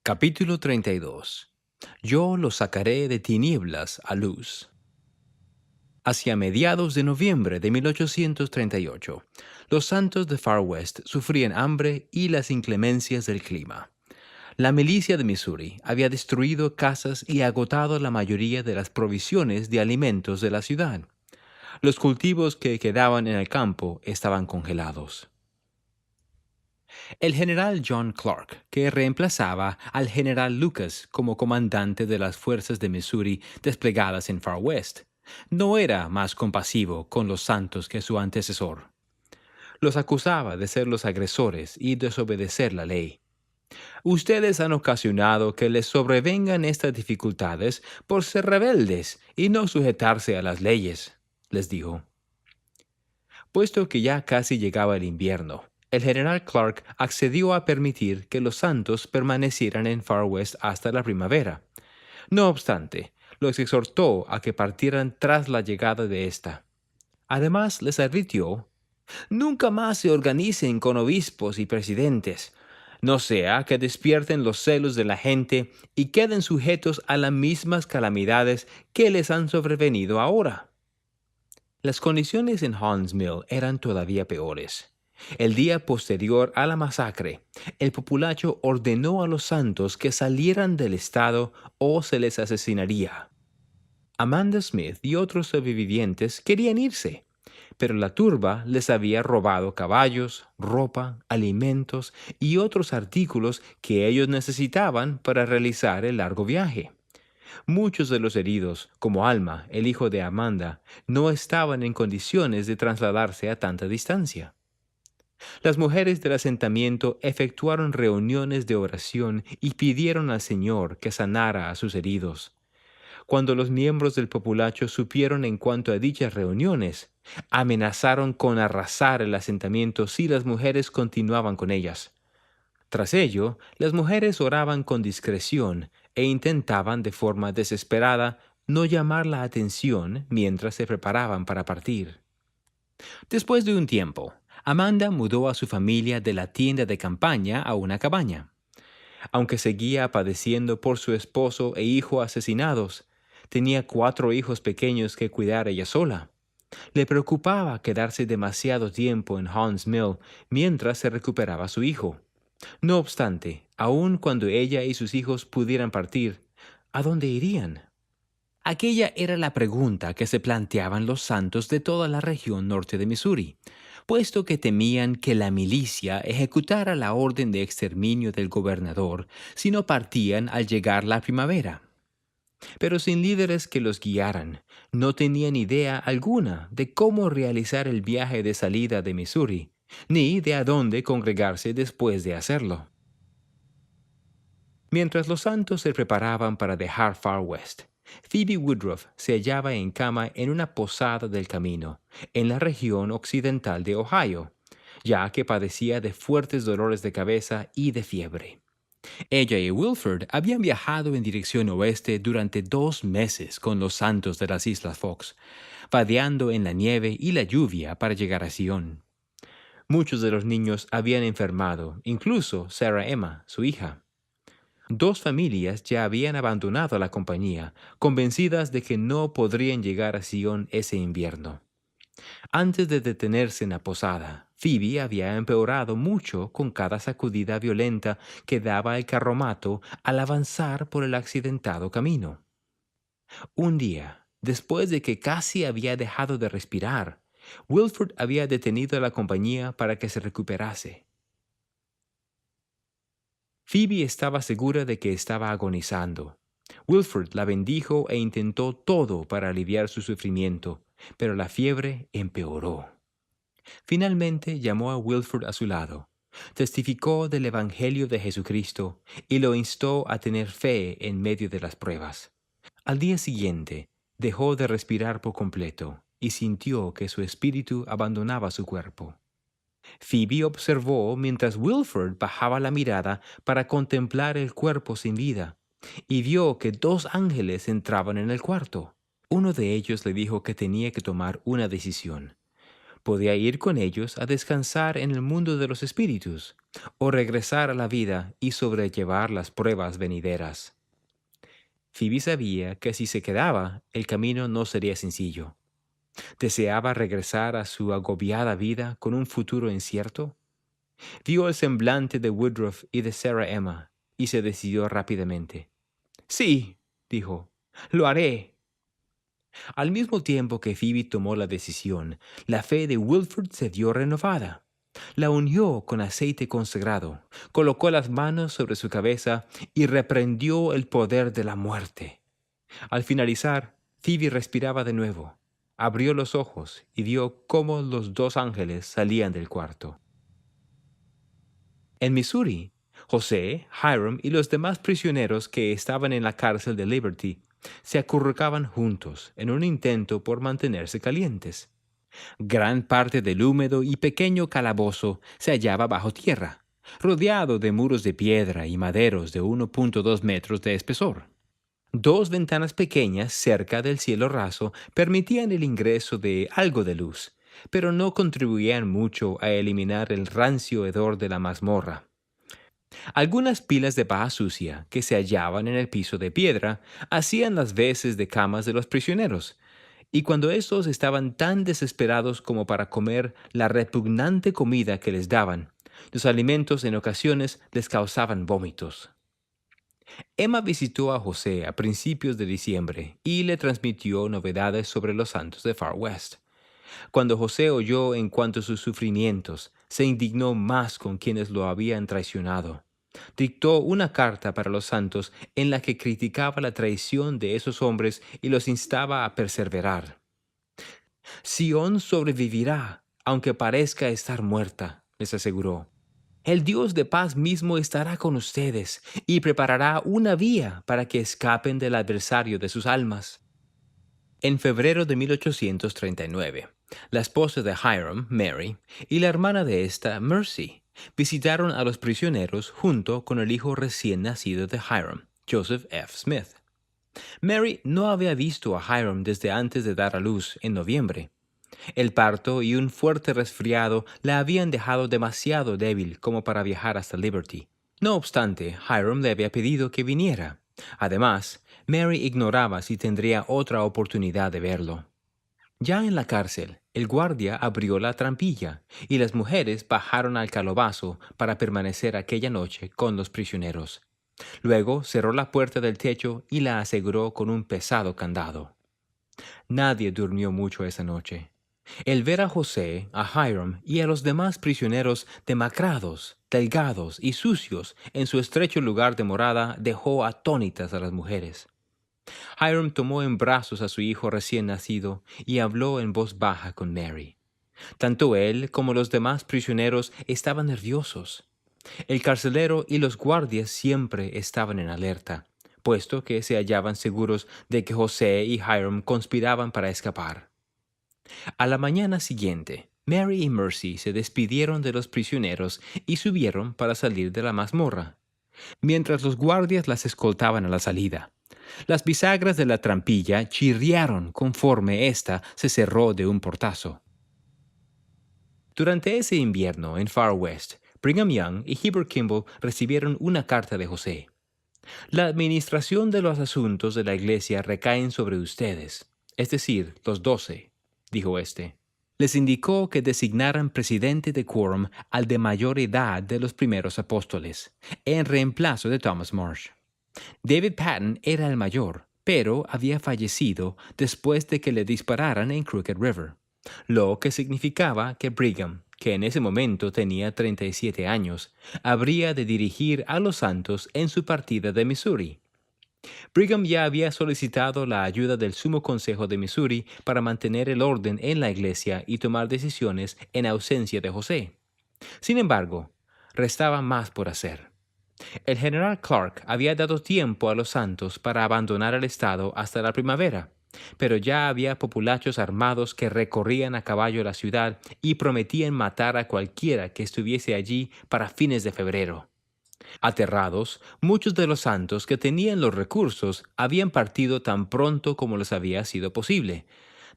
Capítulo 32. Yo los sacaré de tinieblas a luz. Hacia mediados de noviembre de 1838, los santos de Far West sufrían hambre y las inclemencias del clima. La milicia de Missouri había destruido casas y agotado la mayoría de las provisiones de alimentos de la ciudad. Los cultivos que quedaban en el campo estaban congelados. El general John Clark, que reemplazaba al general Lucas como comandante de las fuerzas de Missouri desplegadas en Far West, no era más compasivo con los santos que su antecesor. Los acusaba de ser los agresores y desobedecer la ley. Ustedes han ocasionado que les sobrevengan estas dificultades por ser rebeldes y no sujetarse a las leyes, les dijo. Puesto que ya casi llegaba el invierno, el general Clark accedió a permitir que los santos permanecieran en Far West hasta la primavera. No obstante, los exhortó a que partieran tras la llegada de esta. Además, les advirtió: nunca más se organicen con obispos y presidentes, no sea que despierten los celos de la gente y queden sujetos a las mismas calamidades que les han sobrevenido ahora. Las condiciones en Haun's Mill eran todavía peores. El día posterior a la masacre, el populacho ordenó a los santos que salieran del estado o se les asesinaría. Amanda Smith y otros sobrevivientes querían irse, pero la turba les había robado caballos, ropa, alimentos y otros artículos que ellos necesitaban para realizar el largo viaje. Muchos de los heridos, como Alma, el hijo de Amanda, no estaban en condiciones de trasladarse a tanta distancia. Las mujeres del asentamiento efectuaron reuniones de oración y pidieron al Señor que sanara a sus heridos. Cuando los miembros del populacho supieron en cuanto a dichas reuniones, amenazaron con arrasar el asentamiento si las mujeres continuaban con ellas. Tras ello, las mujeres oraban con discreción e intentaban de forma desesperada no llamar la atención mientras se preparaban para partir. Después de un tiempo, Amanda mudó a su familia de la tienda de campaña a una cabaña. Aunque seguía padeciendo por su esposo e hijo asesinados, tenía 4 hijos pequeños que cuidar ella sola. Le preocupaba quedarse demasiado tiempo en Haun's Mill mientras se recuperaba su hijo. No obstante, aun cuando ella y sus hijos pudieran partir, ¿a dónde irían? Aquella era la pregunta que se planteaban los santos de toda la región norte de Missouri, puesto que temían que la milicia ejecutara la orden de exterminio del gobernador si no partían al llegar la primavera. Pero sin líderes que los guiaran, no tenían idea alguna de cómo realizar el viaje de salida de Missouri, ni de a dónde congregarse después de hacerlo. Mientras los santos se preparaban para dejar Far West, Phoebe Woodruff se hallaba en cama en una posada del camino, en la región occidental de Ohio, ya que padecía de fuertes dolores de cabeza y de fiebre. Ella y Wilford habían viajado en dirección oeste durante 2 meses con los santos de las Islas Fox, vadeando en la nieve y la lluvia para llegar a Sion. Muchos de los niños habían enfermado, incluso Sarah Emma, su hija. 2 familias ya habían abandonado la compañía, convencidas de que no podrían llegar a Sion ese invierno. Antes de detenerse en la posada, Phoebe había empeorado mucho con cada sacudida violenta que daba el carromato al avanzar por el accidentado camino. Un día, después de que casi había dejado de respirar, Wilford había detenido a la compañía para que se recuperase. Phoebe estaba segura de que estaba agonizando. Wilford la bendijo e intentó todo para aliviar su sufrimiento, pero la fiebre empeoró. Finalmente llamó a Wilford a su lado, testificó del Evangelio de Jesucristo y lo instó a tener fe en medio de las pruebas. Al día siguiente, dejó de respirar por completo y sintió que su espíritu abandonaba su cuerpo. Phoebe observó mientras Wilford bajaba la mirada para contemplar el cuerpo sin vida, y vio que 2 ángeles entraban en el cuarto. Uno de ellos le dijo que tenía que tomar una decisión. Podía ir con ellos a descansar en el mundo de los espíritus, o regresar a la vida y sobrellevar las pruebas venideras. Phoebe sabía que si se quedaba, el camino no sería sencillo. ¿Deseaba regresar a su agobiada vida con un futuro incierto? Vio el semblante de Woodruff y de Sarah Emma y se decidió rápidamente. Sí, dijo, lo haré. Al mismo tiempo que Phoebe tomó la decisión, la fe de Wilford se vio renovada. La ungió con aceite consagrado, colocó las manos sobre su cabeza y reprendió el poder de la muerte. Al finalizar, Phoebe respiraba de nuevo. Abrió los ojos y vio cómo los dos ángeles salían del cuarto. En Missouri, José, Hiram y los demás prisioneros que estaban en la cárcel de Liberty se acurrucaban juntos en un intento por mantenerse calientes. Gran parte del húmedo y pequeño calabozo se hallaba bajo tierra, rodeado de muros de piedra y maderos de 1.2 metros de espesor. Dos ventanas pequeñas cerca del cielo raso permitían el ingreso de algo de luz, pero no contribuían mucho a eliminar el rancio hedor de la mazmorra. Algunas pilas de paja sucia que se hallaban en el piso de piedra hacían las veces de camas de los prisioneros, y cuando estos estaban tan desesperados como para comer la repugnante comida que les daban, los alimentos en ocasiones les causaban vómitos. Emma visitó a José a principios de diciembre y le transmitió novedades sobre los santos de Far West. Cuando José oyó en cuanto a sus sufrimientos, se indignó más con quienes lo habían traicionado. Dictó una carta para los santos en la que criticaba la traición de esos hombres y los instaba a perseverar. Sión sobrevivirá, aunque parezca estar muerta, les aseguró. El Dios de paz mismo estará con ustedes y preparará una vía para que escapen del adversario de sus almas. En febrero de 1839, la esposa de Hiram, Mary, y la hermana de esta, Mercy, visitaron a los prisioneros junto con el hijo recién nacido de Hiram, Joseph F. Smith. Mary no había visto a Hiram desde antes de dar a luz en noviembre. El parto y un fuerte resfriado la habían dejado demasiado débil como para viajar hasta Liberty. No obstante, Hiram le había pedido que viniera. Además, Mary ignoraba si tendría otra oportunidad de verlo. Ya en la cárcel, el guardia abrió la trampilla y las mujeres bajaron al calabozo para permanecer aquella noche con los prisioneros. Luego cerró la puerta del techo y la aseguró con un pesado candado. Nadie durmió mucho esa noche. El ver a José, a Hiram y a los demás prisioneros demacrados, delgados y sucios en su estrecho lugar de morada dejó atónitas a las mujeres. Hiram tomó en brazos a su hijo recién nacido y habló en voz baja con Mary. Tanto él como los demás prisioneros estaban nerviosos. El carcelero y los guardias siempre estaban en alerta, puesto que se hallaban seguros de que José y Hiram conspiraban para escapar. A la mañana siguiente, Mary y Mercy se despidieron de los prisioneros y subieron para salir de la mazmorra, mientras los guardias las escoltaban a la salida. Las bisagras de la trampilla chirriaron conforme ésta se cerró de un portazo. Durante ese invierno en Far West, Brigham Young y Heber Kimball recibieron una carta de José. La administración de los asuntos de la iglesia recaen sobre ustedes, es decir, los 12, dijo éste. Les indicó que designaran presidente de quórum al de mayor edad de los primeros apóstoles, en reemplazo de Thomas Marsh. David Patton era el mayor, pero había fallecido después de que le dispararan en Crooked River, lo que significaba que Brigham, que en ese momento tenía 37 años, habría de dirigir a los santos en su partida de Missouri. Brigham ya había solicitado la ayuda del Sumo Consejo de Missouri para mantener el orden en la iglesia y tomar decisiones en ausencia de José. Sin embargo, restaba más por hacer. El general Clark había dado tiempo a los santos para abandonar el estado hasta la primavera, pero ya había populachos armados que recorrían a caballo la ciudad y prometían matar a cualquiera que estuviese allí para fines de febrero. Aterrados, muchos de los santos que tenían los recursos habían partido tan pronto como les había sido posible,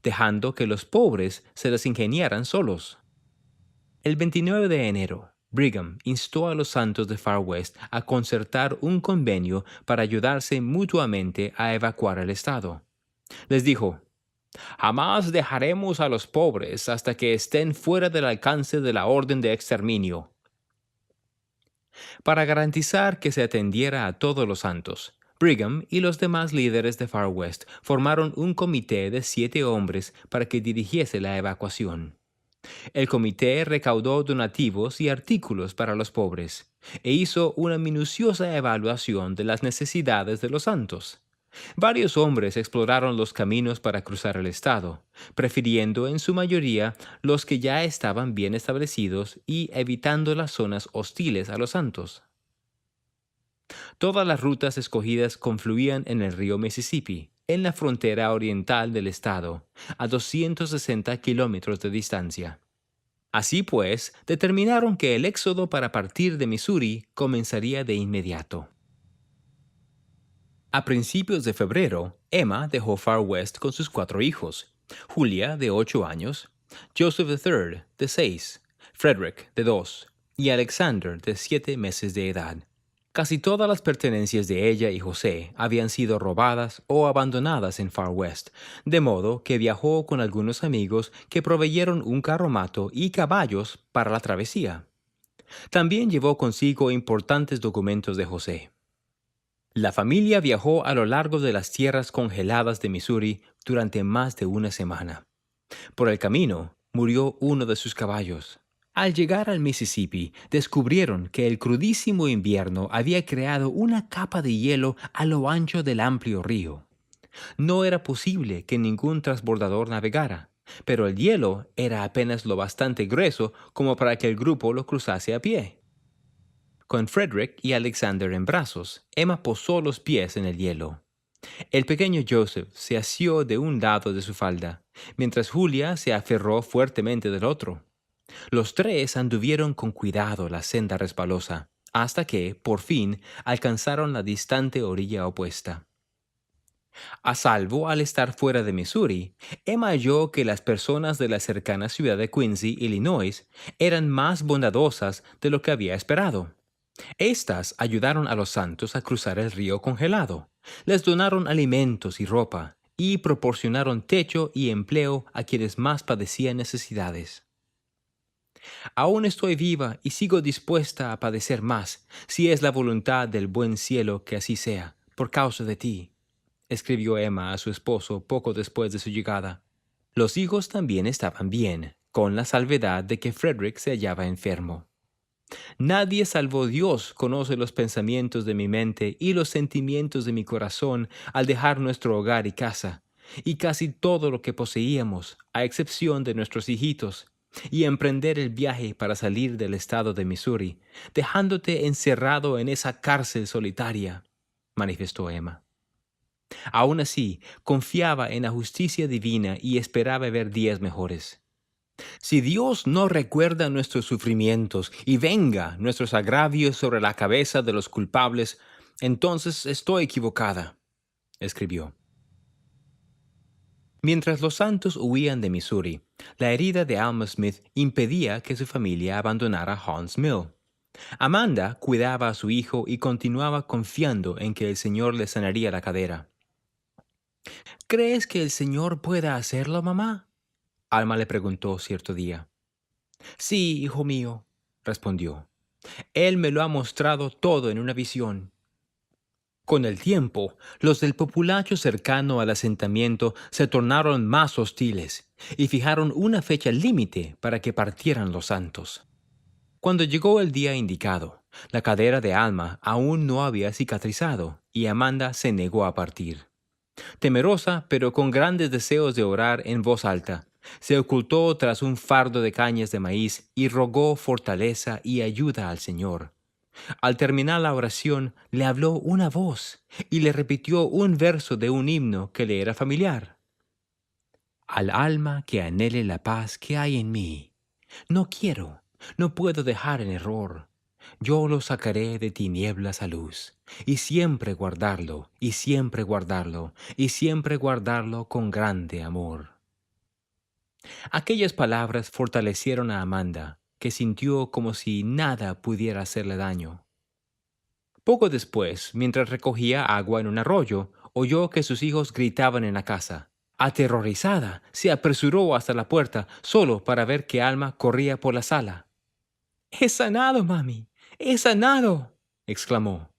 dejando que los pobres se las ingeniaran solos. El 29 de enero, Brigham instó a los santos de Far West a concertar un convenio para ayudarse mutuamente a evacuar el estado. Les dijo: "Jamás dejaremos a los pobres hasta que estén fuera del alcance de la orden de exterminio". Para garantizar que se atendiera a todos los santos, Brigham y los demás líderes de Far West formaron un comité de 7 hombres para que dirigiese la evacuación. El comité recaudó donativos y artículos para los pobres e hizo una minuciosa evaluación de las necesidades de los santos. Varios hombres exploraron los caminos para cruzar el estado, prefiriendo en su mayoría los que ya estaban bien establecidos y evitando las zonas hostiles a los santos. Todas las rutas escogidas confluían en el río Mississippi, en la frontera oriental del estado, a 260 kilómetros de distancia. Así pues, determinaron que el éxodo para partir de Missouri comenzaría de inmediato. A principios de febrero, Emma dejó Far West con sus 4 hijos: Julia, de 8 años, Joseph III, de 6, Frederick, de 2, y Alexander, de 7 meses de edad. Casi todas las pertenencias de ella y José habían sido robadas o abandonadas en Far West, de modo que viajó con algunos amigos que proveyeron un carromato y caballos para la travesía. También llevó consigo importantes documentos de José. La familia viajó a lo largo de las tierras congeladas de Missouri durante más de una semana. Por el camino, murió uno de sus caballos. Al llegar al Mississippi, descubrieron que el crudísimo invierno había creado una capa de hielo a lo ancho del amplio río. No era posible que ningún transbordador navegara, pero el hielo era apenas lo bastante grueso como para que el grupo lo cruzase a pie. Con Frederick y Alexander en brazos, Emma posó los pies en el hielo. El pequeño Joseph se asió de un lado de su falda, mientras Julia se aferró fuertemente del otro. Los 3 anduvieron con cuidado la senda resbalosa, hasta que, por fin, alcanzaron la distante orilla opuesta. A salvo al estar fuera de Missouri, Emma halló que las personas de la cercana ciudad de Quincy, Illinois, eran más bondadosas de lo que había esperado. Estas ayudaron a los santos a cruzar el río congelado, les donaron alimentos y ropa, y proporcionaron techo y empleo a quienes más padecían necesidades. Aún estoy viva y sigo dispuesta a padecer más, si es la voluntad del buen cielo que así sea, por causa de ti, escribió Emma a su esposo poco después de su llegada. Los hijos también estaban bien, con la salvedad de que Frederick se hallaba enfermo. Nadie salvo Dios conoce los pensamientos de mi mente y los sentimientos de mi corazón al dejar nuestro hogar y casa, y casi todo lo que poseíamos, a excepción de nuestros hijitos, y emprender el viaje para salir del estado de Missouri, dejándote encerrado en esa cárcel solitaria, manifestó Emma. Aún así, confiaba en la justicia divina y esperaba ver días mejores. Si Dios no recuerda nuestros sufrimientos y venga nuestros agravios sobre la cabeza de los culpables, entonces estoy equivocada, escribió. Mientras los santos huían de Missouri, la herida de Alma Smith impedía que su familia abandonara Haun's Mill. Amanda cuidaba a su hijo y continuaba confiando en que el Señor le sanaría la cadera. ¿Crees que el Señor pueda hacerlo, mamá?, Alma le preguntó cierto día. Sí, hijo mío, respondió. Él me lo ha mostrado todo en una visión. Con el tiempo, los del populacho cercano al asentamiento se tornaron más hostiles y fijaron una fecha límite para que partieran los santos. Cuando llegó el día indicado, la cadera de Alma aún no había cicatrizado y Amanda se negó a partir. Temerosa, pero con grandes deseos de orar en voz alta, se ocultó tras un fardo de cañas de maíz y rogó fortaleza y ayuda al Señor. Al terminar la oración, le habló una voz y le repitió un verso de un himno que le era familiar. Al alma que anhele la paz que hay en mí, no puedo dejar en error. Yo lo sacaré de tinieblas a luz, y siempre guardarlo, y siempre guardarlo, y siempre guardarlo con grande amor. Aquellas palabras fortalecieron a Amanda, que sintió como si nada pudiera hacerle daño. Poco después, mientras recogía agua en un arroyo, oyó que sus hijos gritaban en la casa. Aterrorizada, se apresuró hasta la puerta solo para ver que Alma corría por la sala. «¡He sanado, mami! ¡He sanado!», exclamó.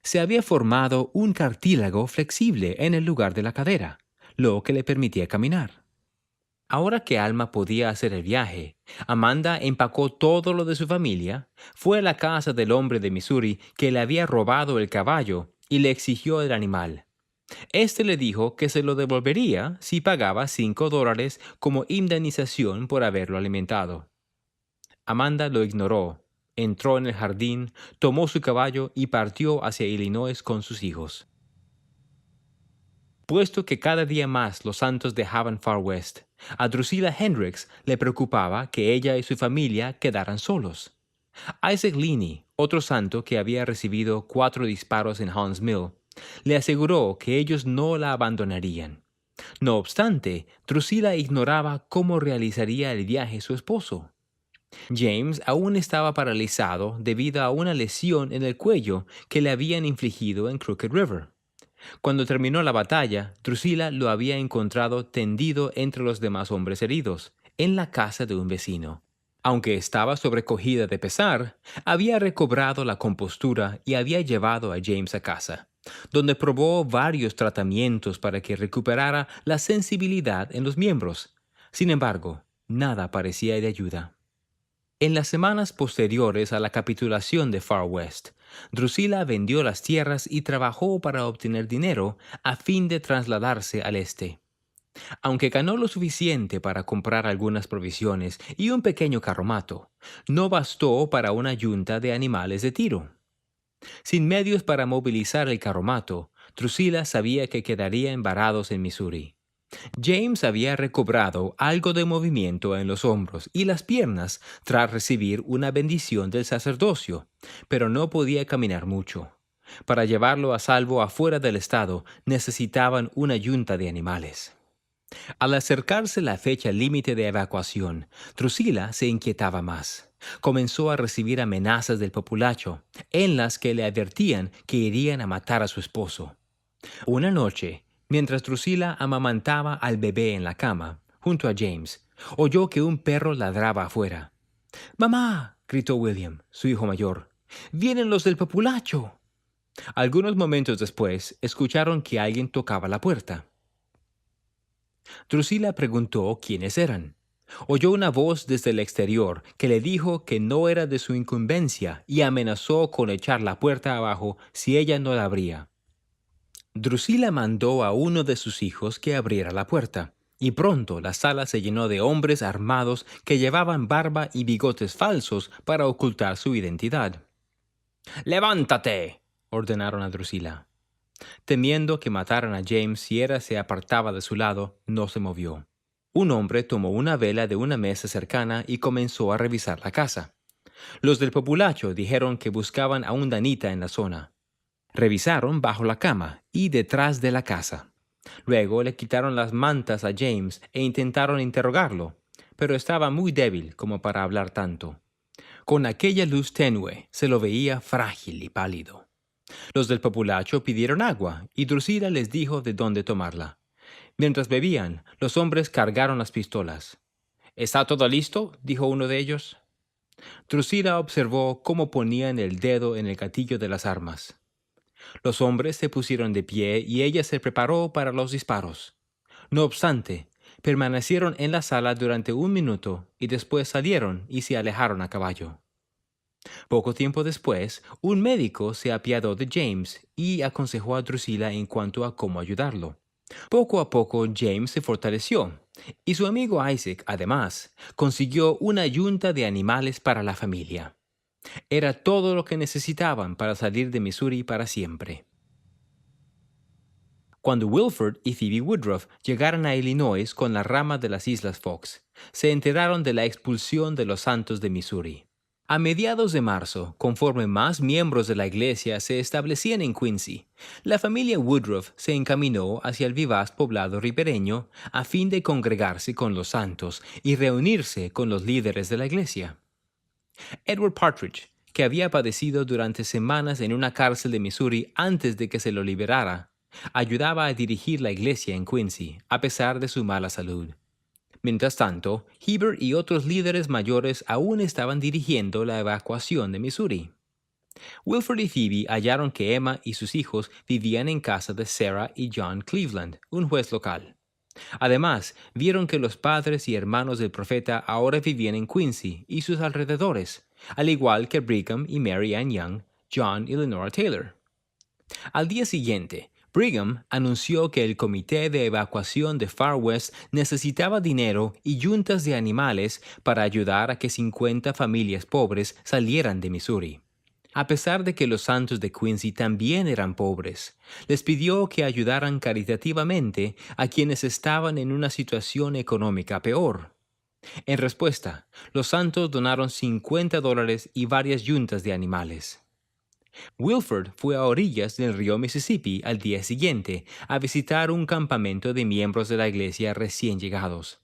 Se había formado un cartílago flexible en el lugar de la cadera, lo que le permitía caminar. Ahora que Alma podía hacer el viaje, Amanda empacó todo lo de su familia, fue a la casa del hombre de Missouri que le había robado el caballo y le exigió el animal. Este le dijo que se lo devolvería si pagaba $5 como indemnización por haberlo alimentado. Amanda lo ignoró, entró en el jardín, tomó su caballo y partió hacia Illinois con sus hijos. Puesto que cada día más los santos dejaban Far West, a Drusilla Hendricks le preocupaba que ella y su familia quedaran solos. Isaac Linney, otro santo que había recibido 4 disparos en Hans Mill, le aseguró que ellos no la abandonarían. No obstante, Drusilla ignoraba cómo realizaría el viaje su esposo. James aún estaba paralizado debido a una lesión en el cuello que le habían infligido en Crooked River. Cuando terminó la batalla, Drusilla lo había encontrado tendido entre los demás hombres heridos, en la casa de un vecino. Aunque estaba sobrecogida de pesar, había recobrado la compostura y había llevado a James a casa, donde probó varios tratamientos para que recuperara la sensibilidad en los miembros. Sin embargo, nada parecía de ayuda. En las semanas posteriores a la capitulación de Far West, Drusilla vendió las tierras y trabajó para obtener dinero a fin de trasladarse al este. Aunque ganó lo suficiente para comprar algunas provisiones y un pequeño carromato, no bastó para una yunta de animales de tiro. Sin medios para movilizar el carromato, Drusilla sabía que quedarían varados en Missouri. James había recobrado algo de movimiento en los hombros y las piernas tras recibir una bendición del sacerdocio, pero no podía caminar mucho. Para llevarlo a salvo afuera del estado necesitaban una yunta de animales. Al acercarse la fecha límite de evacuación, Drusilla se inquietaba más. Comenzó a recibir amenazas del populacho, en las que le advertían que irían a matar a su esposo. Una noche, mientras Drusilla amamantaba al bebé en la cama, junto a James, oyó que un perro ladraba afuera. «¡Mamá!», gritó William, su hijo mayor. «¡Vienen los del populacho!». Algunos momentos después, escucharon que alguien tocaba la puerta. Drusilla preguntó quiénes eran. Oyó una voz desde el exterior que le dijo que no era de su incumbencia y amenazó con echar la puerta abajo si ella no la abría. Drusilla mandó a uno de sus hijos que abriera la puerta, y pronto la sala se llenó de hombres armados que llevaban barba y bigotes falsos para ocultar su identidad. «¡Levántate!», ordenaron a Drusilla. Temiendo que mataran a James si él se apartaba de su lado, no se movió. Un hombre tomó una vela de una mesa cercana y comenzó a revisar la casa. Los del populacho dijeron que buscaban a un danita en la zona. Revisaron bajo la cama y detrás de la casa. Luego le quitaron las mantas a James e intentaron interrogarlo, pero estaba muy débil como para hablar tanto. Con aquella luz tenue se lo veía frágil y pálido. Los del populacho pidieron agua y Drusilla les dijo de dónde tomarla. Mientras bebían, los hombres cargaron las pistolas. «¿Está todo listo?», dijo uno de ellos. Drusilla observó cómo ponían el dedo en el gatillo de las armas. Los hombres se pusieron de pie y ella se preparó para los disparos. No obstante, permanecieron en la sala durante 1 minuto y después salieron y se alejaron a caballo. Poco tiempo después, un médico se apiadó de James y aconsejó a Drusilla en cuanto a cómo ayudarlo. Poco a poco James se fortaleció, y su amigo Isaac, además, consiguió una yunta de animales para la familia. Era todo lo que necesitaban para salir de Missouri para siempre. Cuando Wilford y Phoebe Woodruff llegaron a Illinois con la rama de las Islas Fox, se enteraron de la expulsión de los Santos de Missouri. A mediados de marzo, conforme más miembros de la iglesia se establecían en Quincy, la familia Woodruff se encaminó hacia el vivaz poblado ribereño a fin de congregarse con los santos y reunirse con los líderes de la iglesia. Edward Partridge, que había padecido durante semanas en una cárcel de Missouri antes de que se lo liberara, ayudaba a dirigir la iglesia en Quincy, a pesar de su mala salud. Mientras tanto, Heber y otros líderes mayores aún estaban dirigiendo la evacuación de Missouri. Wilford y Phoebe hallaron que Emma y sus hijos vivían en casa de Sarah y John Cleveland, un juez local. Además, vieron que los padres y hermanos del profeta ahora vivían en Quincy y sus alrededores, al igual que Brigham y Mary Ann Young, John y Lenora Taylor. Al día siguiente, Brigham anunció que el comité de evacuación de Far West necesitaba dinero y yuntas de animales para ayudar a que 50 familias pobres salieran de Missouri. A pesar de que los santos de Quincy también eran pobres, les pidió que ayudaran caritativamente a quienes estaban en una situación económica peor. En respuesta, los santos donaron $50 y varias yuntas de animales. Wilford fue a orillas del río Mississippi al día siguiente a visitar un campamento de miembros de la iglesia recién llegados.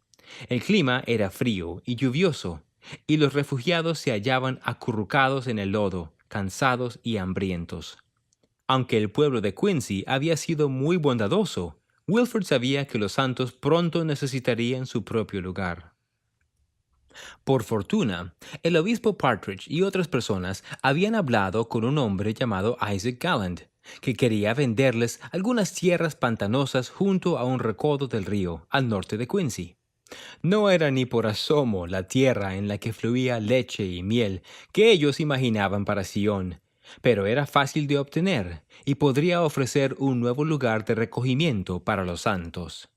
El clima era frío y lluvioso, y los refugiados se hallaban acurrucados en el lodo, cansados y hambrientos. Aunque el pueblo de Quincy había sido muy bondadoso, Wilford sabía que los santos pronto necesitarían su propio lugar. Por fortuna, el obispo Partridge y otras personas habían hablado con un hombre llamado Isaac Galland, que quería venderles algunas tierras pantanosas junto a un recodo del río, al norte de Quincy. No era ni por asomo la tierra en la que fluía leche y miel que ellos imaginaban para Sion, pero era fácil de obtener y podría ofrecer un nuevo lugar de recogimiento para los santos.